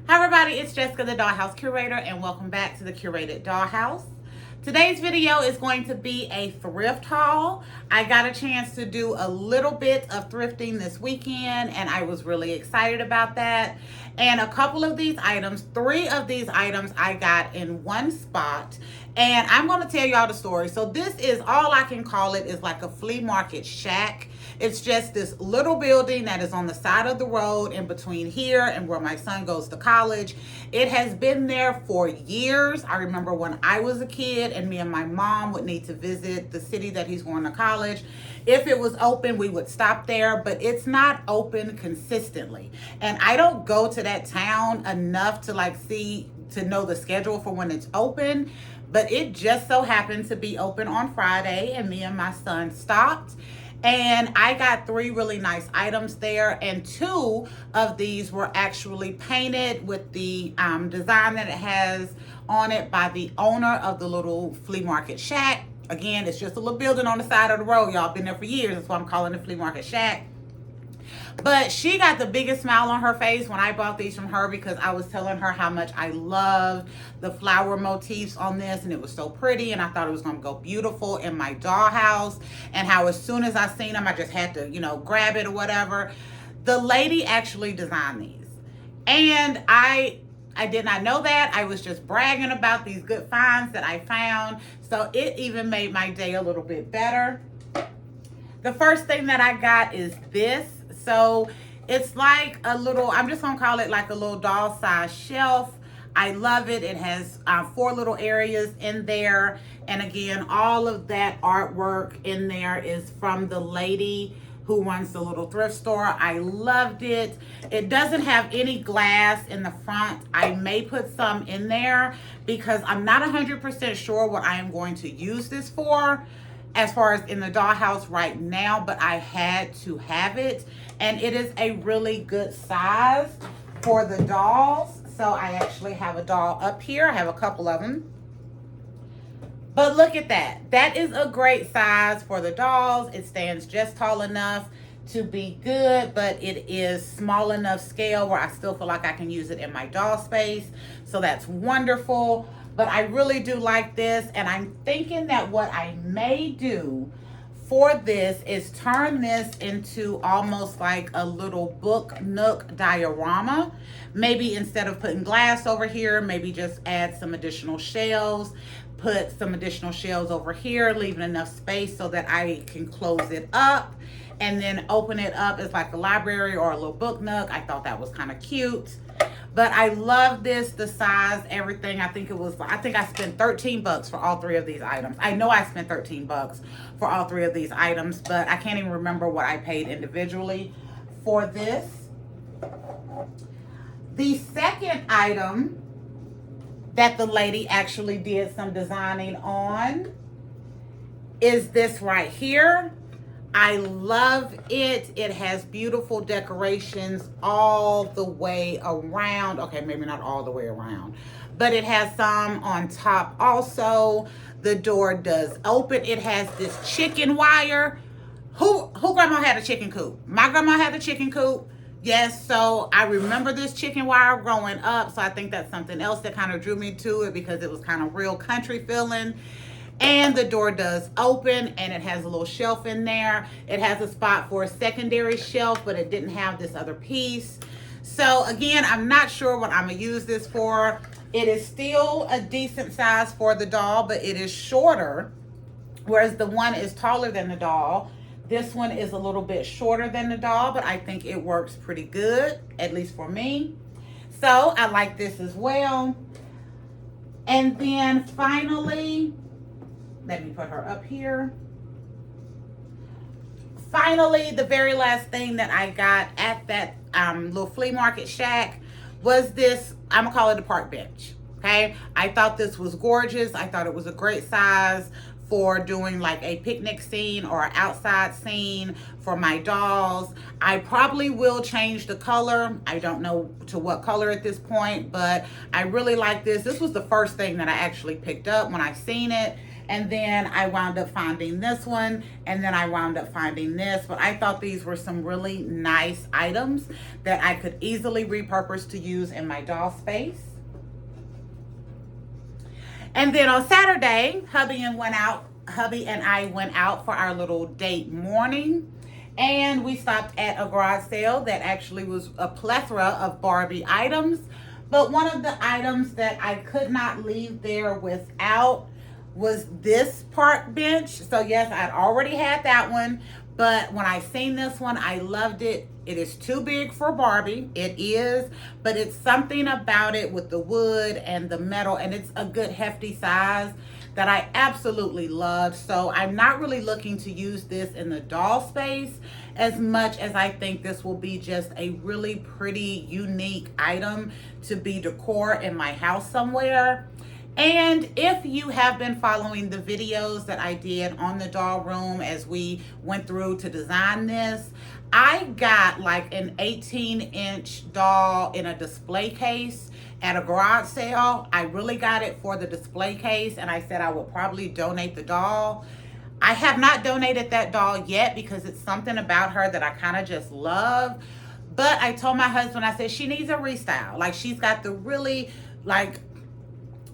Hi everybody, it's Jessica, the Dollhouse Curator, and welcome back to the Curated Dollhouse. Today's video is going to be a thrift haul. I got a chance to do a little bit of thrifting this weekend, and I was really excited about that. And a couple of these items, 3 of these items I got in one spot. And I'm going to tell y'all the story. So this is, all I can call it is like a flea market shack. It's just this little building that is on the side of the road in between here and where my son goes to college. It has been there for years. I remember when I was a kid and me and my mom would need to visit the city that he's going to college. If it was open, we would stop there, but it's not open consistently. And I don't go to that town enough to to know the schedule for when it's open. But it just so happened to be open on Friday, and me and my son stopped. And I got 3 really nice items there, and 2 of these were actually painted with the design that it has on it by the owner of the little flea market shack. Again, it's just a little building on the side of the road. Y'all been there for years. That's why I'm calling it flea market shack. But she got the biggest smile on her face when I bought these from her, because I was telling her how much I loved the flower motifs on this, and it was so pretty, and I thought it was going to go beautiful in my dollhouse, and how as soon as I seen them, I just had to, grab it or whatever. The lady actually designed these, and I did not know that. I was just bragging about these good finds that I found, so it even made my day a little bit better. The first thing that I got is this. So it's like a little, I'm just gonna call it like a little doll size shelf. I love it. It has 4 little areas in there. And again, all of that artwork in there is from the lady who runs the little thrift store. I loved it. It doesn't have any glass in the front. I may put some in there because I'm not 100% sure what I am going to use this for as far as in the dollhouse right now, but I had to have it. And it is a really good size for the dolls. So I actually have a doll up here. I have a couple of them. But look at that. That is a great size for the dolls. It stands just tall enough to be good, but it is small enough scale where I still feel like I can use it in my doll space. So that's wonderful. But I really do like this, and I'm thinking that what I may do for this is turn this into almost like a little book nook diorama. Maybe instead of putting glass over here, maybe just add some additional shelves, put some additional shelves over here, leaving enough space so that I can close it up and then open it up as like a library or a little book nook. I thought that was kind of cute. But I love this, the size, everything. I think I spent 13 bucks for all 3 of these items. I know I spent 13 bucks for all 3 of these items, but I can't even remember what I paid individually for this. The second item that the lady actually did some designing on is this right here. I love it. It has beautiful decorations all the way around. Okay, maybe not all the way around, but it has some on top also. The door does open. It has this chicken wire. Who grandma had a chicken coop? My grandma had a chicken coop. Yes, so I remember this chicken wire growing up, so I think that's something else that kind of drew me to it, because it was kind of real country feeling. And the door does open, and it has a little shelf in there. It has a spot for a secondary shelf, but it didn't have this other piece. So again, I'm not sure what I'm gonna use this for. It is still a decent size for the doll, but it is shorter, whereas the one is taller than the doll. This one is a little bit shorter than the doll, but I think it works pretty good, at least for me. So I like this as well. And then finally, let me put her up here. Finally, the very last thing that I got at that little flea market shack was this, I'm gonna call it a park bench, okay? I thought this was gorgeous. I thought it was a great size for doing like a picnic scene or an outside scene for my dolls. I probably will change the color. I don't know to what color at this point, but I really like this. This was the first thing that I actually picked up when I seen it. And then I wound up finding this one, and then I wound up finding this. But I thought these were some really nice items that I could easily repurpose to use in my doll space. And then on Saturday, hubby and I went out for our little date morning. And we stopped at a garage sale that actually was a plethora of Barbie items. But one of the items that I could not leave there without was this park bench. So yes, I'd already had that one, but when I seen this one, I loved it. It is too big for Barbie. It is, but it's something about it with the wood and the metal, and it's a good hefty size that I absolutely love. So I'm not really looking to use this in the doll space as much as I think this will be just a really pretty, unique item to be decor in my house somewhere. And if you have been following the videos that I did on the doll room as we went through to design this, I got like an 18-inch doll in a display case at a garage sale. I really got it for the display case, and I said I would probably donate the doll. I have not donated that doll yet because it's something about her that I kind of just love. But I told my husband, I said, she needs a restyle. Like, she's got the really, like,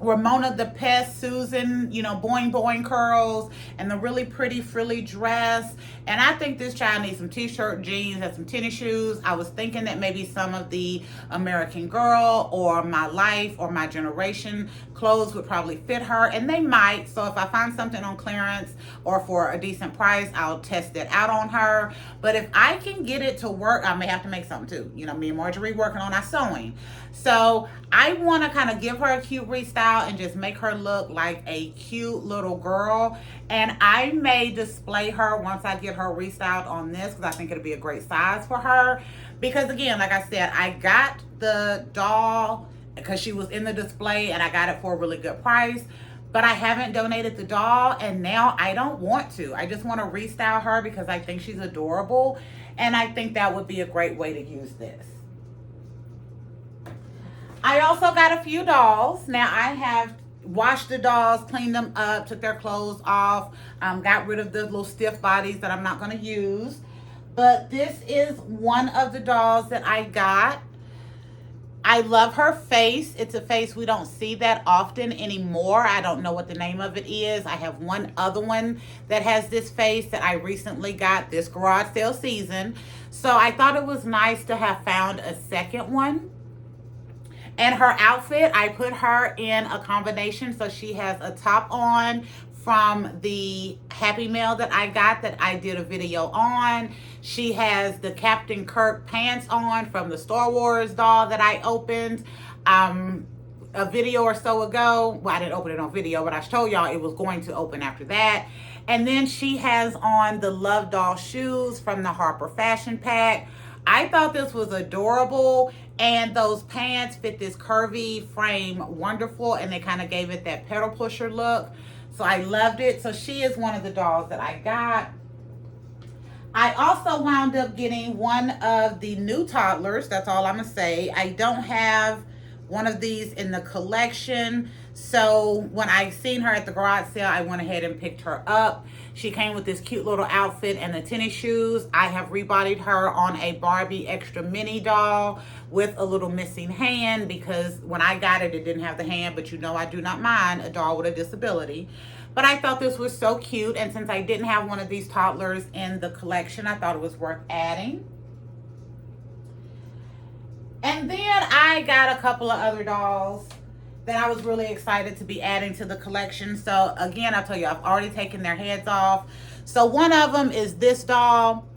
Ramona the Pest, Susan, you know, boing boing curls, and the really pretty frilly dress. And I think this child needs some t-shirt, jeans, and some tennis shoes. I was thinking that maybe some of the American Girl or My Life or My Generation clothes would probably fit her, and they might. So if I find something on clearance or for a decent price, I'll test it out on her. But if I can get it to work, I may have to make something too. You know, me and Marjorie working on our sewing. So I want to kind of give her a cute restyle and just make her look like a cute little girl. And I may display her once I get her restyled on this, because I think it'll be a great size for her. Because again, like I said, I got the doll because she was in the display and I got it for a really good price. But I haven't donated the doll, and now I don't want to. I just want to restyle her because I think she's adorable. And I think that would be a great way to use this. I also got a few dolls. Now I have washed the dolls, cleaned them up, took their clothes off, got rid of the little stiff bodies that I'm not going to use. But this is one of the dolls that I got. I love her face. It's a face we don't see that often anymore. I don't know what the name of it is. I have one other one that has this face that I recently got this garage sale season. So I thought it was nice to have found a second one. And her outfit, I put her in a combination. So she has a top on from the Happy Mail that I got that I did a video on. She has the Captain Kirk pants on from the Star Wars doll that I opened a video or so ago. Well, I didn't open it on video, but I told y'all it was going to open after that. And then she has on the Love Doll shoes from the Harper Fashion Pack. I thought this was adorable, and those pants fit this curvy frame wonderful, and they kind of gave it that pedal pusher look. So I loved it. So she is one of the dolls that I got. I also wound up getting one of the new toddlers. That's all I'm going to say. I don't have one of these in the collection. So when I seen her at the garage sale, I went ahead and picked her up. She came with this cute little outfit and the tennis shoes. I have rebodied her on a Barbie extra mini doll with a little missing hand, because when I got it, it didn't have the hand, but you know I do not mind a doll with a disability. But I thought this was so cute, and since I didn't have one of these toddlers in the collection, I thought it was worth adding. And then I got a couple of other dolls that I was really excited to be adding to the collection. So again, I tell you, I've already taken their heads off. So one of them is this doll.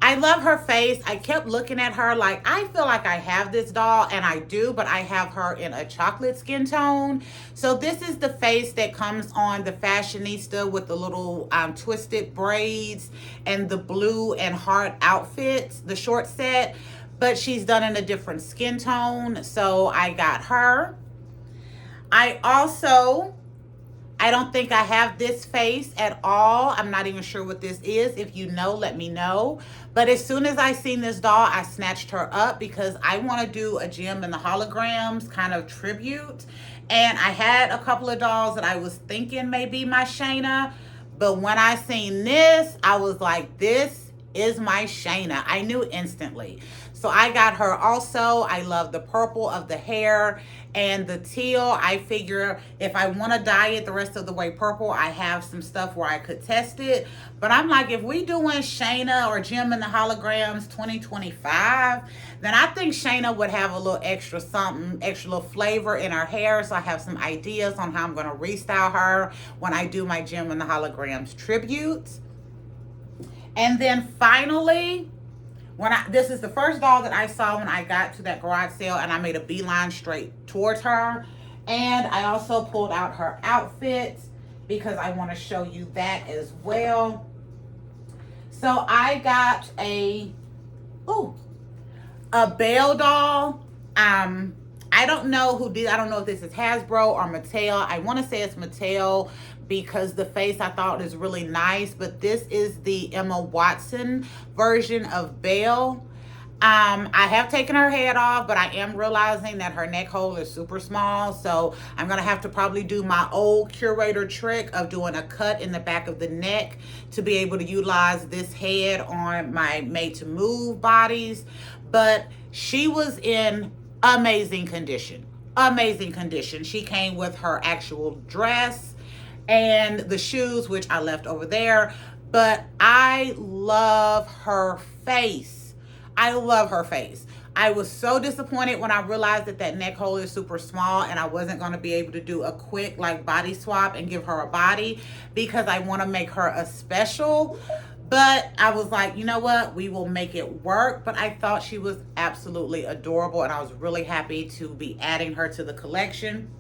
I love her face. I kept looking at her like, I feel like I have this doll, and I do, but I have her in a chocolate skin tone. So this is the face that comes on the Fashionista with the little twisted braids and the blue and heart outfits, the short set, but she's done in a different skin tone. So I got her. I also I don't think I have this face at all. I'm not even sure what this is. If you know, let me know. But as soon as I seen this doll, I snatched her up because I want to do a Gem in the Holograms kind of tribute. And I had a couple of dolls that I was thinking may be my Shayna. But when I seen this, I was like, this is my Shayna. I knew instantly. So I got her also. I love the purple of the hair and the teal. I figure if I want to dye it the rest of the way purple, I have some stuff where I could test it. But I'm like, if we doing Shayna or Gem in the Holograms 2025, then I think Shayna would have a little extra something, extra little flavor in her hair. So I have some ideas on how I'm going to restyle her when I do my Gem in the Holograms tribute. And then finally, this is the first doll that I saw when I got to that garage sale, and I made a beeline straight towards her. And I also pulled out her outfit because I want to show you that as well. So I got a Belle doll. I don't know who did. I don't know if this is Hasbro or Mattel. I want to say it's Mattel because the face I thought is really nice. But this is the Emma Watson version of Belle. I have taken her head off, but I am realizing that her neck hole is super small. So I'm going to have to probably do my old curator trick of doing a cut in the back of the neck to be able to utilize this head on my made to move bodies. But she was in amazing condition. Amazing condition. She came with her actual dress and the shoes, which I left over there. But I love her face. I love her face. I was so disappointed when I realized that that neck hole is super small and I wasn't going to be able to do a quick like body swap and give her a body because I want to make her a special. But I was like, you know what? We will make it work. But I thought she was absolutely adorable and I was really happy to be adding her to the collection.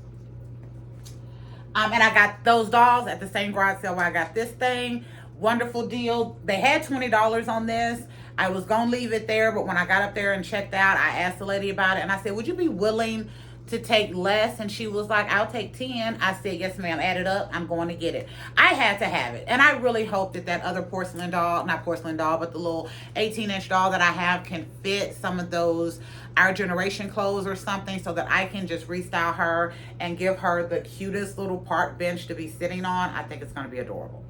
And I got those dolls at the same garage sale where I got this thing. Wonderful deal. They had $20 on this. I was going to leave it there, but when I got up there and checked out, I asked the lady about it and I said, would you be willing to take less? And she was like, I'll take 10. I said, yes, ma'am. Add it up. I'm going to get it. I had to have it. And I really hope that that other porcelain doll, not porcelain doll, but the little 18-inch doll that I have can fit some of those Our Generation clothes or something so that I can just restyle her and give her the cutest little park bench to be sitting on. I think it's going to be adorable.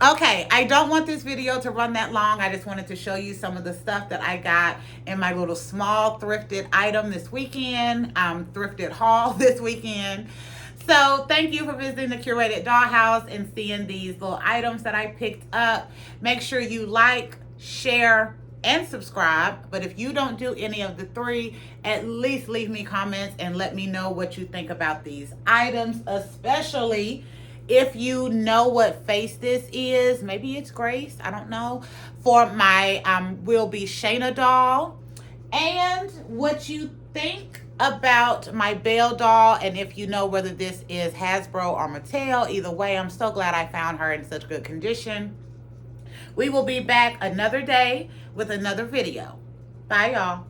Okay, I don't want this video to run that long. I just wanted to show you some of the stuff that I got in my little small thrifted item this weekend, thrifted haul this weekend. So thank you for visiting the Curated Dollhouse and seeing these little items that I picked up. Make sure you like, share, and subscribe. But if you don't do any of the three, at least leave me comments and let me know what you think about these items, especially if you know what face this is. Maybe it's Grace, I don't know, for my Will Be Shayna doll. And what you think about my Belle doll, and if you know whether this is Hasbro or Mattel. Either way, I'm so glad I found her in such good condition. We will be back another day with another video. Bye, y'all.